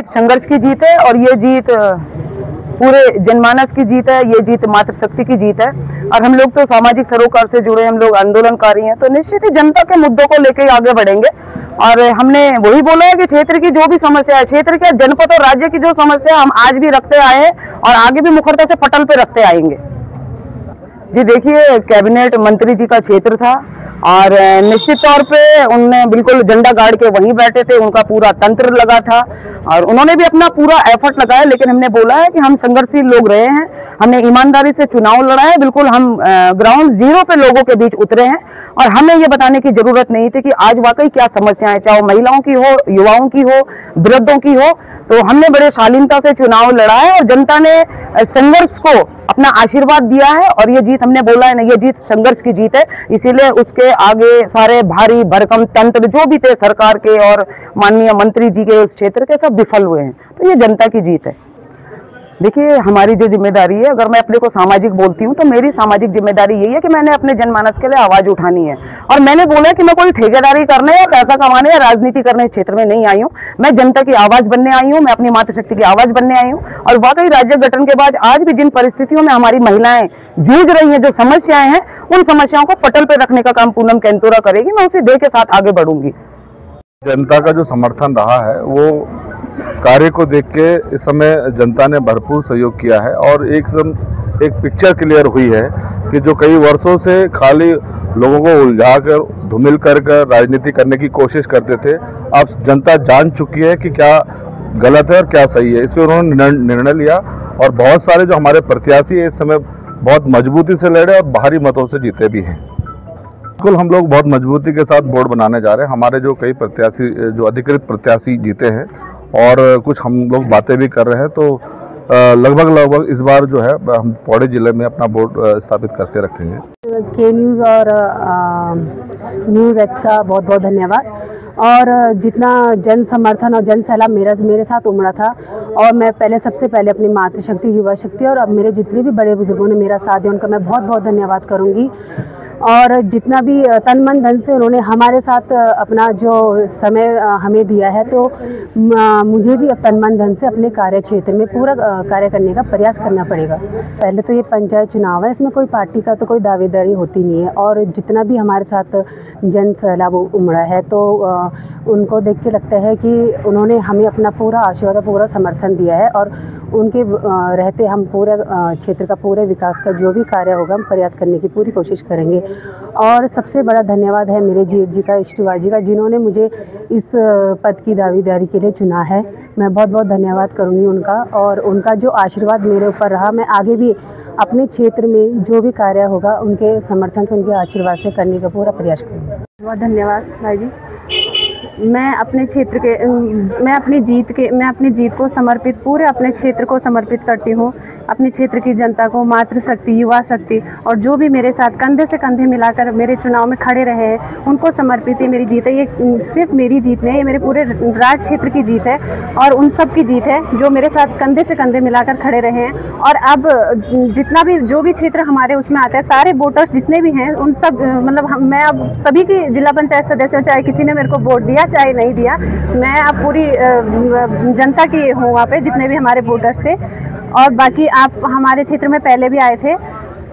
संघर्ष की जीत है और ये जीत पूरे जनमानस की जीत है, ये जीत मातृशक्ति की जीत है। और हम लोग तो सामाजिक सरोकार से जुड़े, हम लोग आंदोलनकारी हैं, तो निश्चित ही जनता के मुद्दों को लेकर आगे बढ़ेंगे। और हमने वही बोला है कि क्षेत्र की जो भी समस्या है, क्षेत्र के जनपद और राज्य की जो समस्या हम आज भी रखते आए हैं और आगे भी मुखरता से पटल पे रखते आएंगे। जी देखिए, कैबिनेट मंत्री जी का क्षेत्र था और निश्चित तौर पे उनने बिल्कुल झंडा गाड़ के वहीं बैठे थे, उनका पूरा तंत्र लगा था और उन्होंने भी अपना पूरा एफर्ट लगाया। लेकिन हमने बोला है कि हम संघर्षशील लोग रहे हैं, हमने ईमानदारी से चुनाव लड़ा है, बिल्कुल हम ग्राउंड जीरो पे लोगों के बीच उतरे हैं और हमें ये बताने की जरूरत नहीं थी कि आज वाकई क्या समस्याएं, चाहे महिलाओं की हो, युवाओं की हो, वृद्धों की हो। तो हमने बड़े शालीनता से चुनाव लड़ा है और जनता ने संघर्ष को अपना आशीर्वाद दिया है और ये जीत, हमने बोला है ना, ये जीत संघर्ष की जीत है। इसीलिए उसके आगे सारे भारी भरकम तंत्र जो भी थे सरकार के और माननीय मंत्री जी के उस क्षेत्र के, सब विफल हुए हैं। तो ये जनता की जीत है। देखिए, हमारी जो जिम्मेदारी है, अगर मैं अपने को सामाजिक बोलती हूँ तो मेरी सामाजिक जिम्मेदारी यही है कि मैंने अपने जनमानस के लिए आवाज उठानी है। और मैंने बोला है कि मैं कोई ठेकेदारी करने या पैसा कमाने या राजनीति करने इस क्षेत्र में नहीं आई हूँ। मैं जनता की आवाज बनने आई हूँ, मैं अपनी मातृशक्ति की आवाज बनने आई हूँ। और वाकई राज्य गठन के बाद आज भी जिन परिस्थितियों में हमारी महिलाएं जूझ रही हैं, जो समस्याएं हैं, उन समस्याओं को पटल पर रखने का काम पूनम कैंतुरा करेगी। मैं उसे देह के साथ आगे बढ़ूंगी। जनता का जो समर्थन रहा है वो कार्य को देख के इस समय जनता ने भरपूर सहयोग किया है और एक पिक्चर क्लियर हुई है कि जो कई वर्षों से खाली लोगों को उलझाकर धूमिल कर राजनीति करने की कोशिश करते थे, अब जनता जान चुकी है कि क्या गलत है और क्या सही है। इस पर उन्होंने निर्णय लिया और बहुत सारे जो हमारे प्रत्याशी है इस समय बहुत मजबूती से लड़े और भारी मतों से जीते भी हैं। बिल्कुल, हम लोग बहुत मजबूती के साथ बोर्ड बनाने जा रहे हैं। हमारे जो कई प्रत्याशी, जो अधिकृत प्रत्याशी जीते हैं और कुछ हम लोग बातें भी कर रहे हैं, तो लगभग इस बार जो है हम पौड़ी जिले में अपना बोर्ड स्थापित करके रखेंगे। के न्यूज़ और न्यूज़ एक्स का बहुत बहुत धन्यवाद। और जितना जन समर्थन और जन सैलाब मेरे साथ उमड़ा था, और मैं सबसे पहले अपनी मातृशक्ति, युवा शक्ति और अब मेरे जितने भी बड़े बुजुर्गों ने मेरा साथ दिया, उनका मैं बहुत बहुत धन्यवाद करूँगी। और जितना भी तन मन धन से उन्होंने हमारे साथ अपना जो समय हमें दिया है, तो मुझे भी अब तन मन धन से अपने कार्य क्षेत्र में पूरा कार्य करने का प्रयास करना पड़ेगा। पहले तो ये पंचायत चुनाव है, इसमें कोई पार्टी का तो कोई दावेदारी होती नहीं है। और जितना भी हमारे साथ जन सैलाब उमड़ा है, तो उनको देख के लगता है कि उन्होंने हमें अपना पूरा आशीर्वाद, पूरा समर्थन दिया है और उनके रहते हम पूरे क्षेत्र का, पूरे विकास का जो भी कार्य होगा हम प्रयास करने की पूरी कोशिश करेंगे। और सबसे बड़ा धन्यवाद है मेरे जेठ जी का, इष्टवा जी का, जिन्होंने मुझे इस पद की दावेदारी के लिए चुना है। मैं बहुत बहुत धन्यवाद करूंगी उनका, और उनका जो आशीर्वाद मेरे ऊपर रहा, मैं आगे भी अपने क्षेत्र में जो भी कार्य होगा उनके समर्थन से, उनके आशीर्वाद से करने का पूरा प्रयास करूँगी। बहुत धन्यवाद भाई जी। मैं अपने क्षेत्र के, मैं अपनी जीत को समर्पित, पूरे अपने क्षेत्र को समर्पित करती हूँ। अपने क्षेत्र की जनता को, मातृशक्ति, युवा शक्ति और जो भी मेरे साथ कंधे से कंधे मिलाकर मेरे चुनाव में खड़े रहे हैं, उनको समर्पित ही मेरी जीत है। ये सिर्फ मेरी जीत नहीं है, ये मेरे पूरे राज क्षेत्र की जीत है और उन सब की जीत है जो मेरे साथ कंधे से कंधे मिलाकर खड़े रहे हैं। और अब जितना भी जो भी क्षेत्र हमारे उसमें आता है, सारे वोटर्स जितने भी हैं, उन सब मैं अब सभी की जिला पंचायत सदस्यों, चाहे किसी ने मेरे को वोट दिया चाहे नहीं दिया, मैं अब पूरी जनता की हूँ वहाँ पे, जितने भी हमारे वोटर्स थे। और बाकी आप हमारे क्षेत्र में पहले भी आए थे,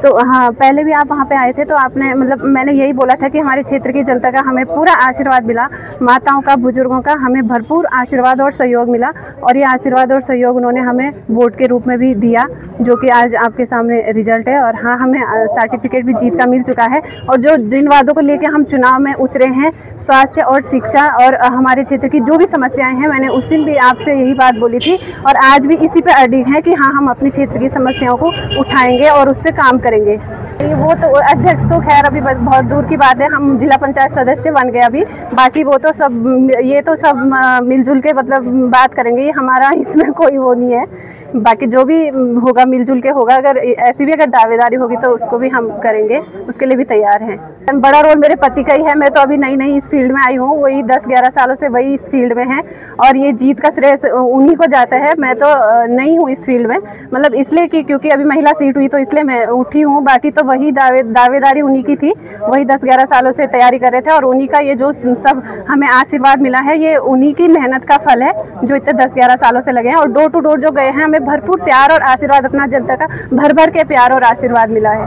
तो हाँ, पहले भी आप वहाँ पे आए थे, तो आपने मैंने यही बोला था कि हमारे क्षेत्र की जनता का हमें पूरा आशीर्वाद मिला, माताओं का, बुजुर्गों का हमें भरपूर आशीर्वाद और सहयोग मिला। और ये आशीर्वाद और सहयोग उन्होंने हमें वोट के रूप में भी दिया, जो कि आज आपके सामने रिजल्ट है। और हाँ, हमें सर्टिफिकेट भी जीत का मिल चुका है। और जिन वादों को लेकर हम चुनाव में उतरे हैं, स्वास्थ्य और शिक्षा और हमारे क्षेत्र की जो भी समस्याएं हैं, मैंने उस दिन भी आपसे यही बात बोली थी और आज भी इसी पे अडिग है कि हाँ, हम अपने क्षेत्र की समस्याओं को उठाएंगे और उस पर काम करेंगे। वो तो अध्यक्ष तो खैर अभी बहुत दूर की बात है, हम जिला पंचायत सदस्य बन गए अभी, बाकी वो तो सब, ये तो सब मिलजुल के बात करेंगे, ये हमारा इसमें कोई वो नहीं है। बाकी जो भी होगा मिलजुल के होगा, अगर ऐसी भी अगर दावेदारी होगी तो उसको भी हम करेंगे, उसके लिए भी तैयार हैं। बड़ा रोल मेरे पति का ही है। मैं तो अभी नई नई इस फील्ड में आई हूँ, वही 10-11 सालों से वही इस फील्ड में है और ये जीत का श्रेय उन्हीं को जाता है। मैं तो नई हूँ इस फील्ड में, मतलब इसलिए कि क्योंकि अभी महिला सीट हुई तो इसलिए मैं उठी हूँ। बाकी तो वही दावेदारी उन्हीं की थी, वही 10-11 सालों से तैयारी कर रहे थे और उन्हीं का ये जो सब हमें आशीर्वाद मिला है, ये उन्हीं की मेहनत का फल है जो इतने 10-11 सालों से लगे हैं। और डोर टू डोर जो गए हैं, हमें भरपूर प्यार और आशीर्वाद, अपना जनता का भर भर के प्यार और आशीर्वाद मिला है।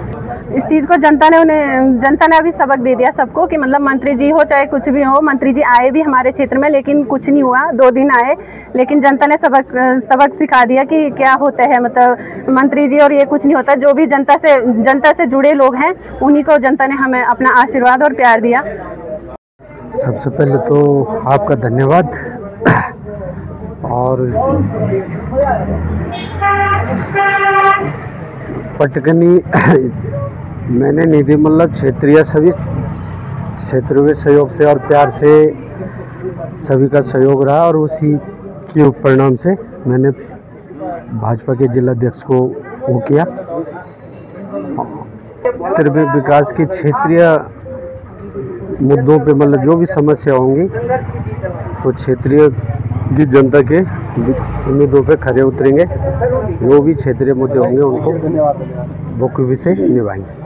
इस चीज़ को जनता ने अभी सबक दे दिया सबको कि मतलब मंत्री जी हो चाहे कुछ भी हो, मंत्री जी आए भी हमारे क्षेत्र में लेकिन कुछ नहीं हुआ, 2 दिन आए लेकिन जनता ने सबक सिखा दिया कि क्या होता है, मतलब मंत्री जी और ये कुछ नहीं होता। जो भी जनता से जुड़े लोग हैं उन्हीं को जनता ने हमें अपना आशीर्वाद और प्यार दिया। सबसे पहले तो आपका धन्यवाद। और पटकनी मैंने निधि मतलब क्षेत्रीय सभी क्षेत्रों के सहयोग से और प्यार से सभी का सहयोग रहा और उसी के परिणाम से मैंने भाजपा के जिलाध्यक्ष को वो किया। उत्तर विकास के क्षेत्रीय मुद्दों पे मतलब जो भी समस्या होंगी तो क्षेत्रीय की जनता के उम्मीदों पे खरे उतरेंगे, जो भी क्षेत्रीय मुद्दे होंगे उनको बखूबी से निभाएंगे।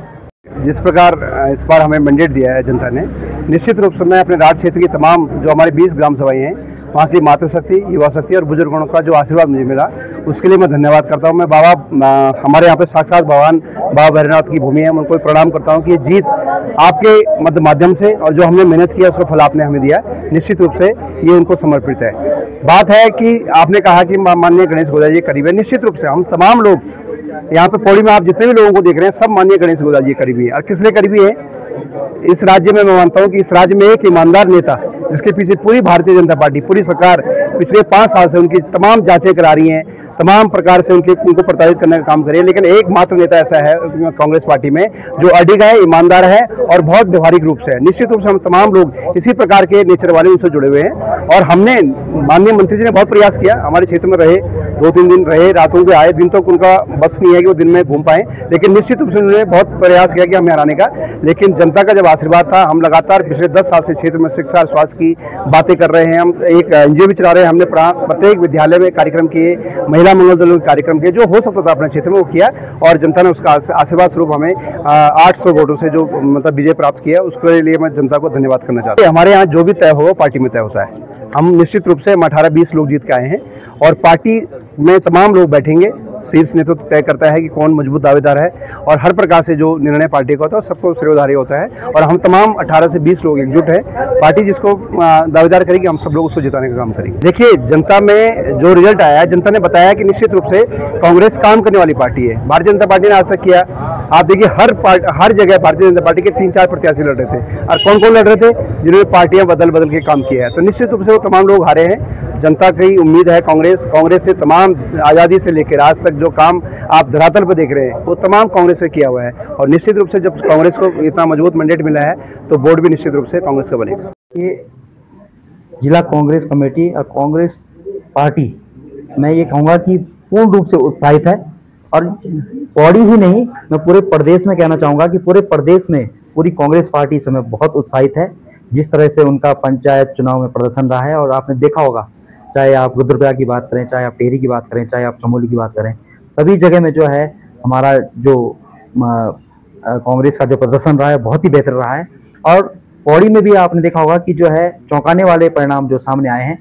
जिस प्रकार इस बार हमें मैंडेट दिया है जनता ने, निश्चित रूप से मैं अपने राज्य क्षेत्र की तमाम जो हमारी 20 ग्राम सभाएं हैं वहाँ की मातृशक्ति, युवा शक्ति और बुजुर्गों का जो आशीर्वाद मुझे मिला उसके लिए मैं धन्यवाद करता हूँ। मैं हमारे यहाँ पे साक्षात भगवान बाबा भैरवनाथ की भूमि है, मैं उनको प्रणाम करता हूँ कि ये जीत आपके माध्यम से और जो हमने मेहनत किया उसका फल आपने हमें दिया, निश्चित रूप से ये उनको समर्पित है। बात है कि आपने कहा कि माननीय गणेश गोदाई जी करीब है, निश्चित रूप से हम तमाम लोग यहाँ पे पौड़ी में आप जितने भी लोगों को देख रहे हैं सब माननीय गणेश गोदाई जी करीबी है। और किस लिए करीबी है? इस राज्य में मैं मानता हूँ कि इस राज्य में एक ईमानदार नेता जिसके पीछे पूरी भारतीय जनता पार्टी, पूरी सरकार पिछले 5 साल से उनकी तमाम जांचें करा रही हैं, तमाम प्रकार से उनको प्रताड़ित करने का काम करे, लेकिन एकमात्र नेता ऐसा है कांग्रेस पार्टी में जो अडिग है, ईमानदार है और बहुत व्यवहारिक रूप से है। निश्चित रूप से हम तमाम लोग इसी प्रकार के नेचर वाले उनसे जुड़े हुए हैं और हमने माननीय मंत्री जी ने बहुत प्रयास किया, हमारे क्षेत्र में रहे, 2-3 दिन रहे, रातों के आए, दिन तक उनका बस नहीं है कि वो दिन में घूम पाए, लेकिन निश्चित रूप से उन्होंने बहुत प्रयास किया कि हमें हराने का। लेकिन जनता का जब आशीर्वाद था, हम लगातार पिछले 10 साल से क्षेत्र में शिक्षा और स्वास्थ्य की बातें कर रहे हैं। हम एक NGO भी चला रहे हैं, हमने प्रत्येक विद्यालय में कार्यक्रम किए, महिला मंगल दलों के कार्यक्रम किए, जो हो सकता था अपने क्षेत्र में वो किया और जनता ने उसका आशीर्वाद स्वरूप हमें 800 वोटों से जो मतलब विजय प्राप्त किया, उसके लिए मैं जनता को धन्यवाद करना चाहता हूँ। हमारे यहाँ जो भी तय होगा पार्टी में तय होता है। हम निश्चित रूप से 18-20 लोग जीत के आए हैं और पार्टी में तमाम लोग बैठेंगे, शीर्ष नेतृत्व तय करता है कि कौन मजबूत दावेदार है और हर प्रकार से जो निर्णय पार्टी का होता है सबको श्रेयोधारी होता है और हम तमाम 18 से 20 लोग एकजुट है। पार्टी जिसको दावेदार करेगी हम सब लोग उसको जिताने का काम करेंगे। देखिए, जनता में जो रिजल्ट आया है, जनता ने बताया कि निश्चित रूप से कांग्रेस काम करने वाली पार्टी है। भारतीय जनता पार्टी ने आज तक किया, आप देखिए हर जगह भारतीय जनता पार्टी के 3-4 प्रत्याशी लड़ रहे थे और कौन कौन लड़ रहे थे? जिन्होंने पार्टियां बदल बदल के काम किया है। तो निश्चित रूप से वो तमाम लोग हारे हैं। जनता की उम्मीद है कांग्रेस से तमाम आज़ादी से लेकर आज तक जो काम आप धरातल पर देख रहे हैं वो तमाम कांग्रेस से किया हुआ है और निश्चित रूप से जब कांग्रेस को इतना मजबूत मैंडेट मिला है तो बोर्ड भी निश्चित रूप से कांग्रेस का बनेगा। ये जिला कांग्रेस कमेटी और कांग्रेस पार्टी, मैं ये कहूँगा कि पूर्ण रूप से उत्साहित है और पौड़ी ही नहीं, मैं पूरे प्रदेश में कहना चाहूँगा कि पूरे प्रदेश में पूरी कांग्रेस पार्टी इस समय बहुत उत्साहित है। जिस तरह से उनका पंचायत चुनाव में प्रदर्शन रहा है और आपने देखा होगा, चाहे आप रुद्रप्रयाग की बात करें, चाहे आप टिहरी की बात करें, चाहे आप चमोली की बात करें, सभी जगह में जो है हमारा जो कांग्रेस का जो प्रदर्शन रहा है बहुत ही बेहतर रहा है। और पौड़ी में भी आपने देखा होगा कि जो है चौंकाने वाले परिणाम जो सामने आए हैं।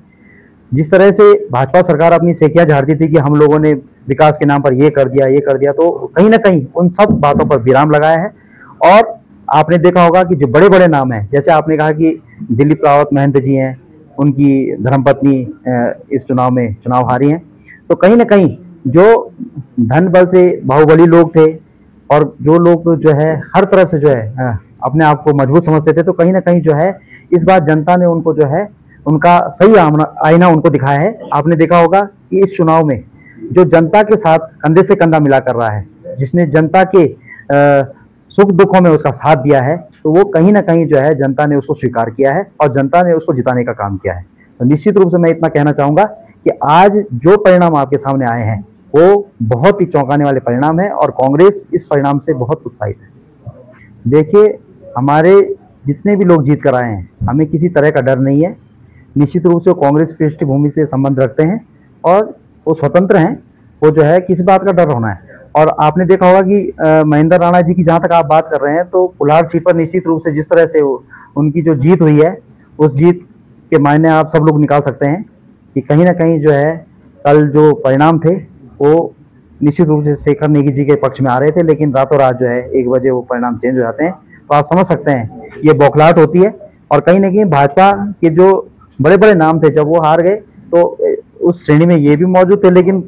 जिस तरह से भाजपा सरकार अपनी सेकियां झाड़ती थी कि हम लोगों ने विकास के नाम पर ये कर दिया, तो कहीं ना कहीं उन सब बातों पर विराम लगाया है। और आपने देखा होगा कि जो बड़े बड़े नाम हैं, जैसे आपने कहा कि दिलीप रावत महंत जी हैं, उनकी धर्मपत्नी इस चुनाव में चुनाव हारी हैं, तो कहीं ना कहीं जो धन बल से बाहुबली लोग थे और जो लोग जो है हर तरफ से जो है अपने आप को मजबूत समझते थे, तो कहीं ना कहीं जो है इस बार जनता ने उनको जो है उनका सही आईना उनको दिखाया है। आपने देखा होगा कि इस चुनाव में जो जनता के साथ कंधे से कंधा मिला कर रहा है, जिसने जनता के सुख दुखों में उसका साथ दिया है, तो वो कहीं ना कहीं जो है जनता ने उसको स्वीकार किया है और जनता ने उसको जिताने का काम किया है। तो निश्चित रूप से मैं इतना कहना चाहूँगा कि आज जो परिणाम आपके सामने आए हैं वो बहुत ही चौंकाने वाले परिणाम है और कांग्रेस इस परिणाम से बहुत उत्साहित है। देखिए, हमारे जितने भी लोग जीत कर आए हैं, हमें किसी तरह का डर नहीं है। निश्चित रूप से वो कांग्रेस पृष्ठभूमि से संबंध रखते हैं और वो स्वतंत्र हैं। वो जो है किस बात का डर होना है। और आपने देखा होगा कि महेंद्र राणा जी की जहाँ तक आप बात कर रहे हैं, तो पुलाड़ सीट पर निश्चित रूप से जिस तरह से उनकी जो जीत हुई है, उस जीत के मायने आप सब लोग निकाल सकते हैं कि कहीं ना कहीं जो है कल जो परिणाम थे वो निश्चित रूप से शेखर नेगी जी के पक्ष में आ रहे थे, लेकिन रातों रात जो है 1 बजे वो परिणाम चेंज हो जाते हैं। तो आप समझ सकते हैं ये बौखलाहट होती है। और कहीं ना कहीं भाजपा के जो बड़े बड़े नाम थे, जब वो हार गए तो उस श्रेणी में ये भी मौजूद थे, लेकिन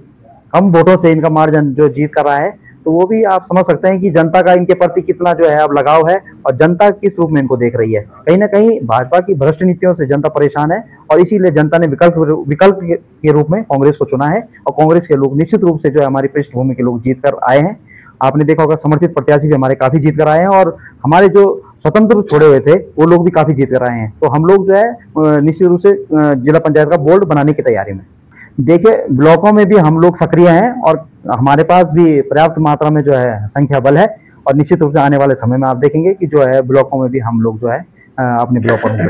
कम वोटों से इनका मार्जिन जो जीत कर रहा है, तो वो भी आप समझ सकते हैं कि जनता का इनके प्रति कितना जो है अब लगाव है और जनता किस रूप में इनको देख रही है। कहीं ना कहीं भाजपा की भ्रष्ट नीतियों से जनता परेशान है और इसीलिए जनता ने विकल्प के रूप में कांग्रेस को चुना है। और कांग्रेस के लोग निश्चित रूप से जो है हमारी पृष्ठभूमि के लोग जीत कर आए हैं। आपने देखा होगा समर्थित प्रत्याशी भी हमारे काफी जीत कर आए हैं और हमारे जो स्वतंत्र छोड़े हुए थे वो लोग भी काफी जीत कर आए हैं। तो हम लोग जो है निश्चित रूप से जिला पंचायत का बोर्ड बनाने की तैयारी में। देखिए, ब्लॉकों में भी हम लोग सक्रिय हैं और हमारे पास भी पर्याप्त मात्रा में जो है संख्या बल है और निश्चित रूप से आने वाले समय में आप देखेंगे कि जो है ब्लॉकों में भी हम लोग जो है अपने ब्लॉकों में